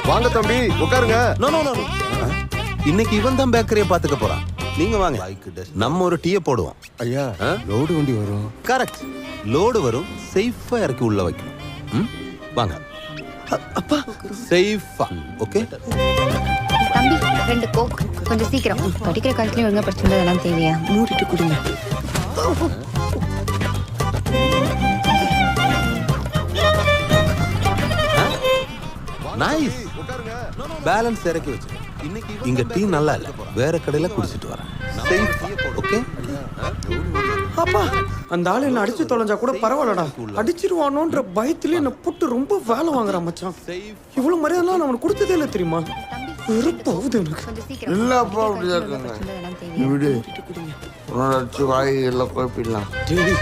வாங்க தம்பி உட்காருங்க. No no no. இன்னைக்கு இவன் தான் பேக்கரியை பாத்துக்க போறான். நீங்க வாங்க, நம்ம ஒரு டீயை போடுவோம். ஐயா லோடு வண்டி வரும். கரெக்ட், லோடு வரும், சேஃபா இறக்கி உள்ள வைக்கணும். வாங்க அப்பா, சேஃபா. ஓகே தம்பி 2 கோக் கொஞ்சம் சீக்கிரம். படிக்கிற காலத்துலயும் ஒழுங்கா படிச்சுருந்தா அதெல்லாம் தேவையா? மூடிட்டு குடிங்க. நைஸ், பேலன்ஸ் இறக்கி வச்சு. இங்க டீ நல்லா இல்ல, வேற கடையில குடிச்சிட்டு வரேன். சேஃபா. ஓகே அப்பா, அந்த ஆளு என்ன அடிச்சு தொலைஞ்சா கூட பரவாயில்லடா, அடிச்சிருவானோன்ற பயத்திலே என்ன புட்டு ரொம்ப வேலை வாங்குறான் மச்சான். இவ்வளவு மரியாதைலாம் நான் அவனுக்கு கொடுத்ததே இல்லை தெரியுமா? வெறுப்பாகுது எனக்கு. கொஞ்சம் சீக்கிரம். இல்லப்பா அப்படிதான் இருக்காங்க. படிச்சுருந்தா அதெல்லாம் தேவையா? விடு, உன்னோட அடிச்சு வாய் எல்லாம் குழப்பிடலாம். டேய்